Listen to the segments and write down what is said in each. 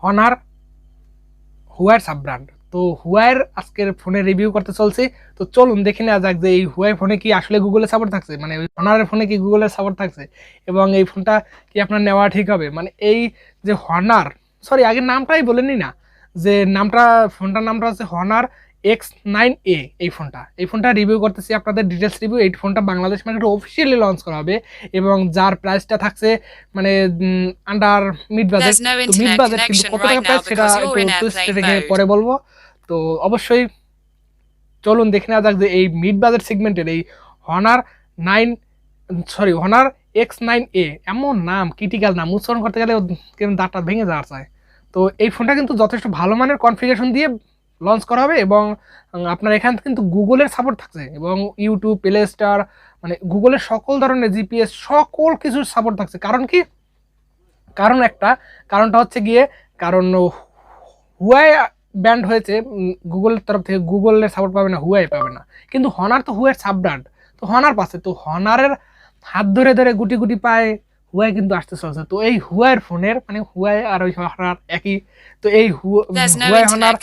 Honours হুয়ার sub brand. তো হুয়ার আজকের ফোনে রিভিউ করতে চলছি। তো চলুন দেখে নেওয়া যাক যে এই হুয়াই ফোনে কি আসলে গুগলের সাপোর্ট থাকছে, মানে হনারের ফোনে কি গুগলের সাপোর্ট থাকছে এবং এই ফোনটা কি আপনার নেওয়া ঠিক হবে। মানে এই যে হনার, সরি আগের নামটাই বলেনি না, যে নামটা ফোনটার নামটা হচ্ছে হনার X9a। এই ফোনটা রিভিউ করতেছি, আপনাদের ডিটেলস রিভিউ। এই ফোনটা বাংলাদেশ মার্কেটে অফিসিয়ালি লঞ্চ করা হবে এবং যার প্রাইসটা থাকছে মানে আন্ডার মিড বাজেট। তো মিড বাজেট কিন্তু কত টাকা প্রাইস সেটা একটু টুইস্টে রেখে পরে বলবো। তো অবশ্যই চলুন দেখে নেওয়া যাক যে এই মিড বাজেট সেগমেন্টের এই হনার হনার X9a, এমন নাম, ক্রিটিক্যাল নাম, উচ্চারণ করতে গেলে দাঁতটা ভেঙে যাওয়ার চায়। তো এই ফোনটা কিন্তু যথেষ্ট ভালো মানের কনফিগারেশন দিয়ে লঞ্চ করা হবে এবং আপনার এখানে কিন্তু গুগলের সাপোর্ট থাকছে এবং ইউটিউব, প্লে স্টোর, মানে গুগলের সকল ধরনের জিপিএস সকল কিছুর সাপোর্ট থাকছে। কারণ কি? কারণটা হচ্ছে গিয়ে, কারণ হুয়াই ব্র্যান্ড হয়েছে গুগলের তরফ থেকে, গুগলের সাপোর্ট পাবে না, হুয়াই পাবে না। কিন্তু হনার তো হুয়ার সাব ব্র্যান্ড, তো হনার পাচ্ছে, তো হনারের হাত ধরে ধরে গুটি গুটি পায় হুয়াই কিন্তু আসতে চলছে। তো এই হুয়াইয়ের ফোনের মানে হুয়াই আর ওই হনার একই। তো এই হুয়াই হনার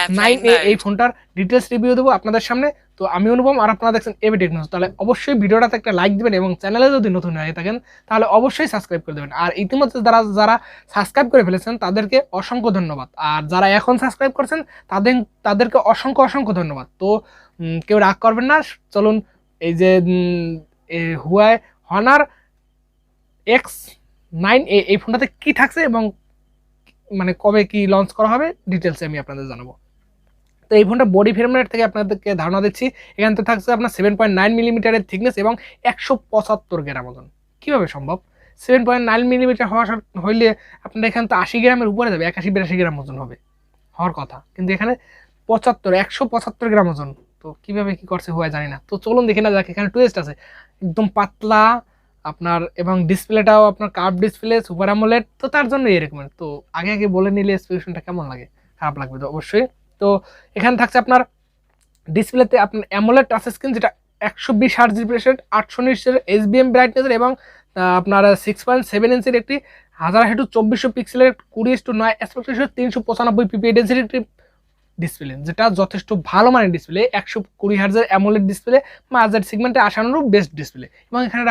X9a এই ফোনটার ডিটেলস রিভিউ দেবো আপনাদের সামনে। তো আমি অনুপম আর আপনারা দেখছেন ABTechnews। তাহলে অবশ্যই ভিডিওটাতে একটা লাইক দিবেন এবং চ্যানেলে যদি নতুন হয়ে থাকেন তাহলে অবশ্যই সাবস্ক্রাইব করে দেবেন। আর ইতিমধ্যে যারা সাবস্ক্রাইব করে ফেলেছেন তাদেরকে অসংখ্য ধন্যবাদ, আর যারা এখন সাবস্ক্রাইব করছেন তাদেরকে অসংখ্য ধন্যবাদ। তো কেউ রাগ করবেন না। চলুন এই যে হুয়াই হনার X9a এই ফোনটাতে কি থাকছে এবং মানে কবে কি লঞ্চ করা হবে ডিটেলসে আমি আপনাদের জানাবো। তো এই ফোনটা বডি ফ্রেমের থেকে আপনাদেরকে ধারণা দিচ্ছি। এখানে তো থাকছে আপনার 7.9 মিলিমিটারের থিকনেস এবং 175 গ্রাম ওজন। কীভাবে সম্ভব? 7.9 মিলিমিটার হইলে আপনার এখানে তো 80 গ্রামের উপরে যাবে, 81-82 গ্রাম ওজন হওয়ার কথা, কিন্তু এখানে 175 গ্রাম ওজন। তো কীভাবে কি করছে হুয়াই জানি না। তো চলুন দেখে না যাক। এখানে টুইস্ট আছে, একদম পাতলা আপনার, এবং ডিসপ্লেটাও আপনার কার্ভ ডিসপ্লে, সুপার অ্যামোলেড। তো তার জন্য এরকম। তো আগে বলে নিলে স্পেসিফিকেশনটা কেমন লাগে, খারাপ লাগবে তো অবশ্যই। তো এখানে থাকছে আপনার ডিসপ্লেতে আপনার অ্যামোলেড টাচ স্ক্রিন, যেটা 120 হার্জ রিফ্রেশ, 800 নিটসের HBM ব্রাইটনেসের এবং আপনার 6.7 ইঞ্চির একটি 1024 পিক্সেলের 20:9 অ্যাসপেক্ট রেশিও 395 পিপি ডেনসিটি ডিসপ্লে, যেটা যথেষ্ট ভালো মানের ডিসপ্লে। 120 হার্জের অ্যামোলেড ডিসপ্লে, বাজেট সেগমেন্টে আসানোর বেস্ট ডিসপ্লে। এবং এখানে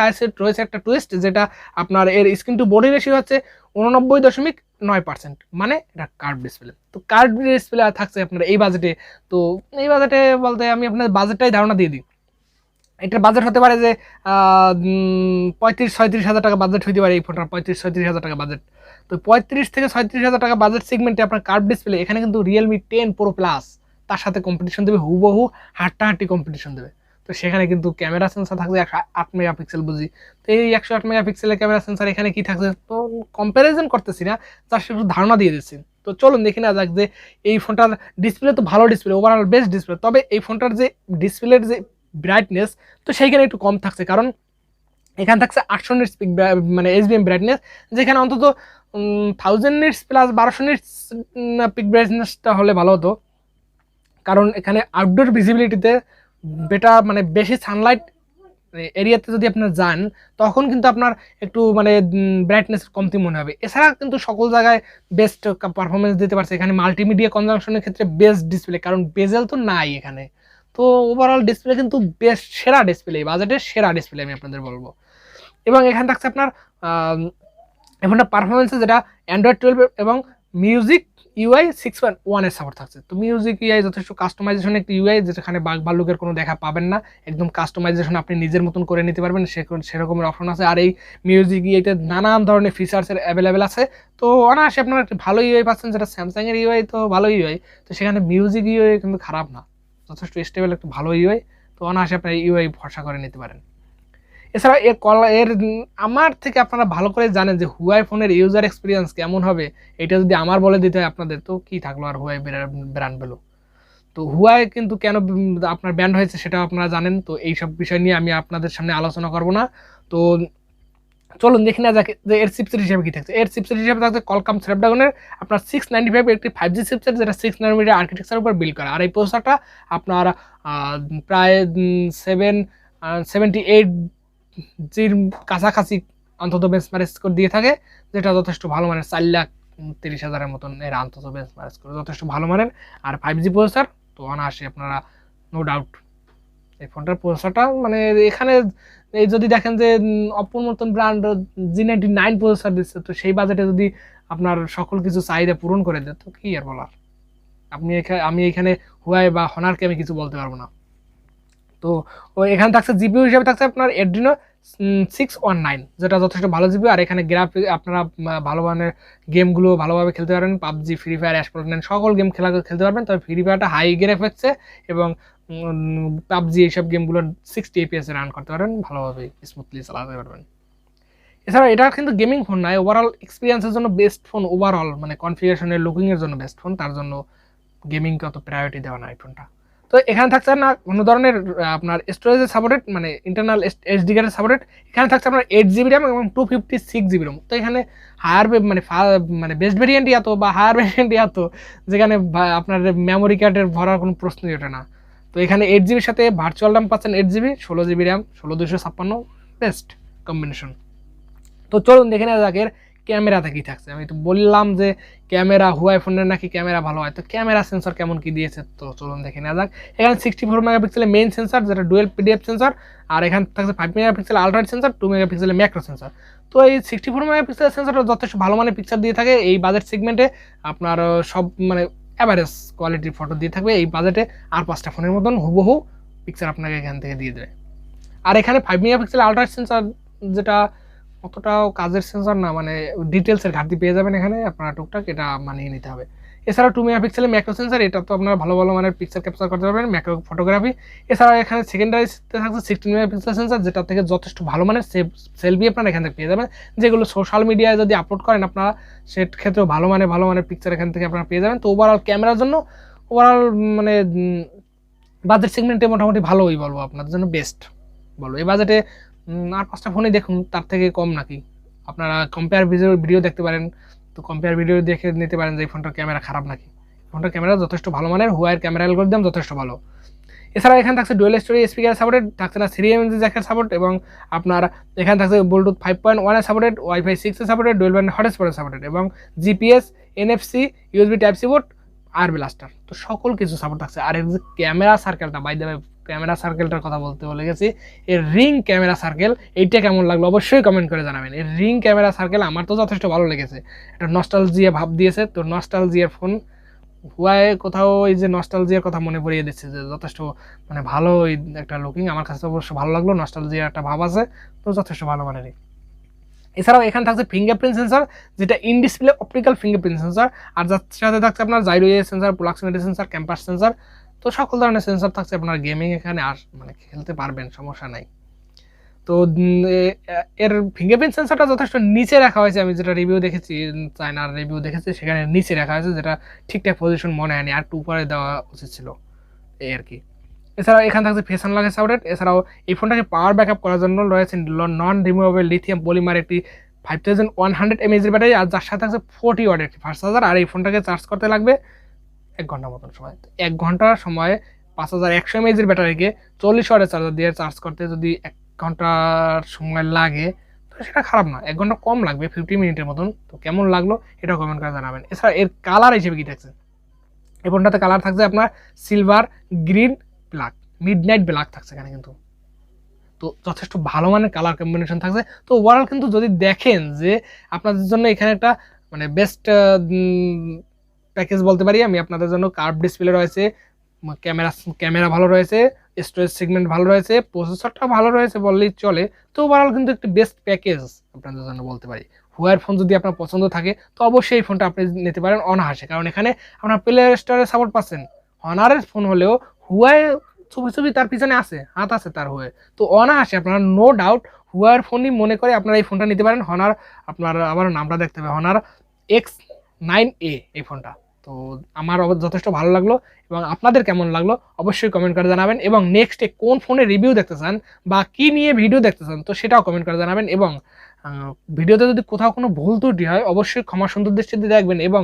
রয়েছে একটা টুইস্ট, যেটা আপনার এর স্ক্রিন টু বডি রেশিও হচ্ছে 89.9%, মানে এটা কার্ভ ডিসপ্লে। তো কার্ভ ডিসপ্লে থাকছে আপনার এই বাজেটে। তো এই বাজেটে বলতে আমি আপনার বাজেটটাই ধারণা দিয়ে দিই। এটার বাজেট হতে পারে যে 35-36 হাজার টাকা বাজেট হইতে পারে এই ফোনটার, 35-36 হাজার টাকা বাজেট। তো 35 থেকে 36 হাজার টাকা বাজেট সেগমেন্টে আপনার কার্ভ ডিসপ্লে, এখানে কিন্তু রিয়েলমি 10 প্রো প্লাস তার সাথে কম্পিটিশন দেবে, হুবহু হাড্ডাহাড্ডি কম্পিটিশন দেবে। তো সেখানে কিন্তু ক্যামেরা সেন্সার থাকছে 108 মেগাপিক্সেল বুঝি। তো এই 108 মেগাপিক্সেলের ক্যামেরা সেন্সার এখানে কি থাকছে, তো কম্প্যারিজন করতেছি না, তার একটু ধারণা দিয়ে দিচ্ছি। তো চলুন দেখি না যাক যে এই ফোনটার ডিসপ্লে তো ভালো ডিসপ্লে, ওভারঅল বেস্ট ডিসপ্লে। তবে এই ফোনটার যে ডিসপ্লের যে ব্রাইটনেস, তো সেইখানে একটু কম থাকছে, কারণ এখানে থাকছে 800 নিটস মানে HBM ব্রাইটনেস, যেখানে অন্তত 1000 নিটস প্লাস 1200 নিটস পিক ব্রাইটনেসটা হলে ভালো হতো। কারণ এখানে আউটডোর ভিজিবিলিটিতে বেটার, মানে বেশি সানলাইট এরিয়াতে যদি আপনার যান তখন কিন্তু আপনার একটু মানে ব্রাইটনেস কমতি মনে হবে। এছাড়া কিন্তু সকল জায়গায় বেস্ট পারফরমেন্স দিতে পারছে। এখানে মাল্টিমিডিয়া কনজাংশনের ক্ষেত্রে বেস্ট ডিসপ্লে, কারণ বেজেল তো নাই এখানে। তো ওভারঅল ডিসপ্লে কিন্তু বেস্ট, সেরা ডিসপ্লে, বাজেটের সেরা ডিসপ্লে আমি আপনাদের বলবো। এবং এখানে থাকছে আপনার এখনটা পারফরমেন্সে যেটা অ্যান্ড্রয়েড 12 এবং মিউজিক UI 6.1 এর সাপোর্ট থাকছে। তো মিউজিক UI যথেষ্ট কাস্টমাইজেশন একটি UI, যেখানে বাগ ভাল্লুকের কোনো দেখা পাবেন না, একদম কাস্টমাইজেশন আপনি নিজের মতন করে নিতে পারবেন, সেরকমের অপশন আছে। আর এই মিউজিক UIতে নানান ধরনের ফিচার্সের অ্যাভেলেবেল আছে। তো অনায়াসে আপনারা একটা ভালো UI পাচ্ছেন, যেটা স্যামসাংয়ের UI তো ভালো UI, তো সেখানে মিউজিক UI কিন্তু খারাপ না, যথেষ্ট স্টেবল একটা ভালো UI। তো অনায়াসে আপনার UI ভরসা করে নিতে পারেন। এছাড়া এর আমার থেকে আপনারা ভালো করে জানেন যে হুয়াই ফোনের ইউজার এক্সপিরিয়েন্স কেমন হবে। এটা যদি আমার বলে দিতে হয় আপনাদের, তো কি থাকলো আর হুয়াই ব্র্যান্ড ভ্যালু। তো হুয়াই কিন্তু কেন আপনার ব্র্যান্ড হয়েছে সেটা আপনারা জানেন। তো এইসব বিষয় নিয়ে আমি আপনাদের সামনে আলোচনা করব না। তো চলুন দেখি না যাকে যে এর চিপসেট হিসেবে কি থাকছে। এর চিপসেট হিসেবে থাকছে Qualcomm Snapdragon-এর আপনার 695 একটি 5G চিপসেট, যেটা 6 ন্যানোমিটার আর্কিটেকচারের উপর বিল্ড করা। আর এই প্রসেসরটা আপনার প্রায় 78 জির কাছাকাছি অন্তত বেঞ্চমার্ক স্কোর দিয়ে থাকে, যেটা যথেষ্ট ভালো মানের। 4 লাখ 30,000-এর মতন এর অন্তত বেঞ্চমার্ক করে, যথেষ্ট ভালো মানের। আর 5G প্রসেসর তো অনায়াসে আপনারা নো ডাউট এই ফোনটার প্রসেসরটা মানে এখানে এই যদি দেখেন যে অপোর মতন ব্র্যান্ড G99 প্রসেসর দিচ্ছে, তো সেই বাজেটে যদি আপনার সকল কিছু চাহিদা পূরণ করে দেয় তো কি আর বলার। আমি এখানে হুয়াই বা হনারকে আমি কিছু বলতে পারবো না। তো এখানে থাকছে জিপিইউ হিসেবে থাকছে আপনার Adreno 619, যেটা যথেষ্ট ভালো জিপিইউ। আর এখানে গ্রাফিক আপনারা ভালো মানের গেমগুলো ভালোভাবে খেলতে পারবেন, পাবজি, ফ্রি ফায়ার, অ্যাশ সকল গেম খেলতে পারবেন। তবে ফ্রি ফায়ারটা হাই গ্রাফিক্সে এবং পাবজি এইসব গেমগুলো 60 FPS রান করতে পারবেন, ভালোভাবে স্মুথলি চালাতে পারবেন। এছাড়া এটা কিন্তু গেমিং ফোন নয়, ওভারঅল এক্সপিরিয়েন্সের জন্য বেস্ট ফোন, ওভারঅল মানে কনফিগারেশনের লুকিংয়ের জন্য বেস্ট ফোন, তার জন্য গেমিংকে অত প্রায়োরিটি দেওয়া না এই ফোনটা। তো এখানে থাকছে না কোনো ধরনের আপনার স্টোরেজের সাপোর্টেড, মানে ইন্টারনাল এসডি কার্ডের সাপোর্টেড। এখানে থাকছে আপনার 8GB র্যাম এবং 256GB রোম। তো এখানে হায়ার মানে বেস্ট ভেরিয়েন্টই এত বা হায়ার ভেরিয়েন্টই এত, যেখানে আপনার মেমোরি কার্ডের ভরার কোনো প্রশ্নই ওঠে না। তো এখানে 8GBর সাথে ভার্চুয়াল র্যাম পাচ্ছেন 8GB, 16GB RAM, 16256, best combination. তো চলুন দেখে নেওয়া যাক এর ক্যামেরাতে কি থাকছে। আমি তো বললাম যে ক্যামেরা হুয়াই ফোনের নাকি ক্যামেরা ভালো হয়, তো ক্যামেরা সেন্সর কেমন কি দিয়েছে তো চলুন দেখে নেওয়া যাক। এখানে 64 মেগাপিক্সেলের মেইন সেন্সর, যেটা ডুয়েল পিডিএফ সেন্সর। আর এখানে থাকছে 5 মেগাপিক্সেল আলট্রাওয়াইড সেন্সর, 2 মেগাপিক্সেলের ম্যাক্রো সেন্সর। তো এই 64 মেগাপিক্সেলের সেন্সরটা যথেষ্ট ভালো মানের পিকচার দিয়ে থাকে এই বাজেট সেগমেন্টে। আপনার সব মানে অ্যাভারেজ কোয়ালিটির ফটো দিয়ে থাকবে এই বাজেটে। আর 5টা ফোনের মতন হুবহু পিকচার আপনাকে এখান থেকে দিয়ে দেবে। আর এখানে 5 মেগাপিক্সেল আলট্রাওয়াইড সেন্সর, যেটা অতটাও কাজের সেন্সর না, মানে ডিটেলসের ঘাটতি পেয়ে যাবেন এখানে আপনারা টুকটাক, এটা মানিয়ে নিতে হবে। এছাড়াও 2 মেগাপিক্সেলের ম্যাক্রো সেন্সর, এটা তো আপনারা ভালো ভালো মানের পিকচার ক্যাপচার করতে পারবেন, ম্যাক্রো ফটোগ্রাফি। এছাড়াও এখানে সেকেন্ডারিতে থাকছে 16 মেগাপিক্সেল সেন্সর, যেটা থেকে যথেষ্ট ভালো মানের সেলফি আপনারা এখান থেকে পেয়ে যাবেন, যেগুলো সোশ্যাল মিডিয়ায় যদি আপলোড করেন আপনারা সেক্ষেত্রেও ভালো মানের পিকচার এখান থেকে আপনারা পেয়ে যাবেন। তো ওভারঅল ক্যামেরার জন্য ওভারঅল মানে বাজেট সেগমেন্টে মোটামুটি ভালোই বলবো, আপনাদের জন্য বেস্ট বলবো এই বাজেটে। আর 5টা ফোনে দেখুন তার থেকে কম নাকি, আপনারা কম্পেয়ার ভিডিও দেখতে পারেন। তো কম্পেয়ার ভিডিও দেখে নিতে পারেন যে এই ফোনটার ক্যামেরা খারাপ নাকি। ফোনটার ক্যামেরা যথেষ্ট ভালো মানের, হুয়াইয়ের ক্যামেরা অ্যালগরিদম যথেষ্ট ভালো। এছাড়া এখানে থাকছে ডুয়েল স্টোরি স্পিকার সাপোর্টেড, থাকছে না 3mm জ্যাকের সাপোর্ট, এবং আপনার এখানে থাকছে ব্লুটুথ 5.1 এর সাপোর্টেড, ওয়াইফাই 6 এর সাপোর্টেড, ডুয়েল ব্যান্ড হটস্পটের সাপোর্টেড, এবং GPS, NFC, USB type C port আর ব্লাস্টার। তো সকল কিছু সাপোর্ট থাকছে। আর এর যে ক্যামেরা সার্কেলটা, বাই দ্য ওয়ে ক্যামেরা সার্কেলটার কথা বলতে বলে গেছি, এর রিং ক্যামেরা সার্কেল এইটা কেমন লাগলো অবশ্যই কমেন্ট করে জানাবেন। এর রিং ক্যামেরা সার্কেল আমার তো যথেষ্ট ভালো লেগেছে, একটা নস্টালজিয়া ভাব দিয়েছে। তো নস্টালজিয়ার ফোন হুয়াই কোথাও এই যে নস্টালজিয়ার কথা মনে পড়িয়ে দিচ্ছে, যে যথেষ্ট মানে ভালো একটা লুকিং, আমার কাছে অবশ্য ভালো লাগলো, নস্টালজিয়ার একটা ভাব আছে, তো যথেষ্ট ভালো মানেরই। এছাড়াও এখানে থাকছে ফিঙ্গারপ্রিন্ট সেন্সর, যেটা in display optical fingerprint sensor. আর যার সাথে থাকছে আপনার gyro sensor, proximity sensor, compass sensor. তো সকল ধরনের সেন্সর থাকছে, আপনার গেমিং এখানে মানে খেলতে পারবেন, সমস্যা নাই। তো এর ফিঙ্গারপ্রিন্ট সেন্সরটা যথেষ্ট নিচে রাখা হয়েছে, আমি যেটা রিভিউ দেখেছি, চায়নার রিভিউ দেখেছি, সেখানে নিচে রাখা হয়েছে, যেটা ঠিকঠাক পজিশন মনে হয়নি, আর একটু উপরে দেওয়া উচিত ছিল এই আর কি। এছাড়াও এখানে থাকছে ফেস আনলকের সাপোর্ট। এছাড়াও এই ফোনটাকে পাওয়ার ব্যাকআপ করার জন্য রয়েছে নন রিমুভেবল লিথিয়াম পলিমার একটি 5100 mAh ব্যাটারি, আর যার সাথে থাকছে 40 ওয়াট একটি ফাস্ট চার্জার। আর এই ফোনটাকে চার্জ করতে লাগবে 1 ঘন্টার মতন সময়। 1 ঘন্টার সময়ে 5100 mAh ব্যাটারিকে 40 ওয়াটের চার্জার দিয়ে চার্জ করতে যদি 1 ঘন্টার সময় লাগে, তো সেটা খারাপ না, 1 ঘন্টা কম লাগবে, 50 মিনিটের মতন। তো কেমন লাগলো এটা কমেন্ট করে জানাবেন। এছাড়া এর কালার হিসেবে কি থাকছে, এই ফোনটাতে কালার থাকছে আপনার silver, green, black, midnight black থাকছে এখানে কিন্তু। তো যথেষ্ট ভালো মানের কালার কম্বিনেশন থাকছে। তো ওভারঅল কিন্তু যদি দেখেন যে আপনাদের জন্য এখানে একটা মানে বেস্ট প্যাকেজ বলতে পারি আমি, আপনাদের জন্য কার্ভ ডিসপ্লে রয়েছে, ক্যামেরা ভালো রয়েছে, স্টোরেজ সেগমেন্ট ভালো রয়েছে, প্রসেসরটা ভালো রয়েছে বললেই চলে। তো ওভারঅল কিন্তু একটি বেস্ট প্যাকেজ আপনাদের জন্য বলতে পারি। হুয়ার ফোন যদি আপনার পছন্দ থাকে তো অবশ্যই এই ফোনটা আপনি নিতে পারেন অনায়াসে, কারণ এখানে আপনার প্লে স্টোরের সাপোর্ট পাচ্ছেন। হনারের ফোন হলেও হুয়াই ছবি তার পিছনে আছে, হাত আছে তার হুয়ে, তো অনায়াসে আপনারা নো ডাউট হুয়ার ফোনই মনে করে আপনারা এই ফোনটা নিতে পারেন। হনার আপনার আবার নামটা দেখতে হবে, হনার X9a এই ফোনটা। তো আমার যথেষ্ট ভালো লাগলো, এবং আপনাদের কেমন লাগলো অবশ্যই কমেন্ট করে জানাবেন। এবং নেক্সটে কোন ফোনের রিভিউ দেখতে চান বা কি নিয়ে ভিডিও দেখতে চান তো সেটাও কমেন্ট করে জানাবেন। এবং ভিডিওতে যদি কোথাও কোনো ভুল ত্রুটি হয় অবশ্যই ক্ষমা সুন্দর দৃষ্টিতে দেখবেন, এবং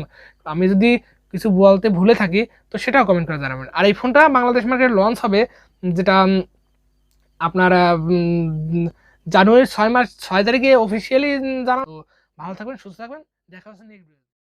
আমি যদি কিছু বলতে ভুলে থাকি তো সেটাও কমেন্ট করে জানাবেন। আর এই ফোনটা বাংলাদেশ মার্কেটে লঞ্চ হবে, যেটা আপনার জানুয়ারির 6 তারিখে অফিসিয়ালি জানানো। ভালো থাকবেন, সুস্থ থাকবেন, দেখা হচ্ছে নেক্সট ভিডিও।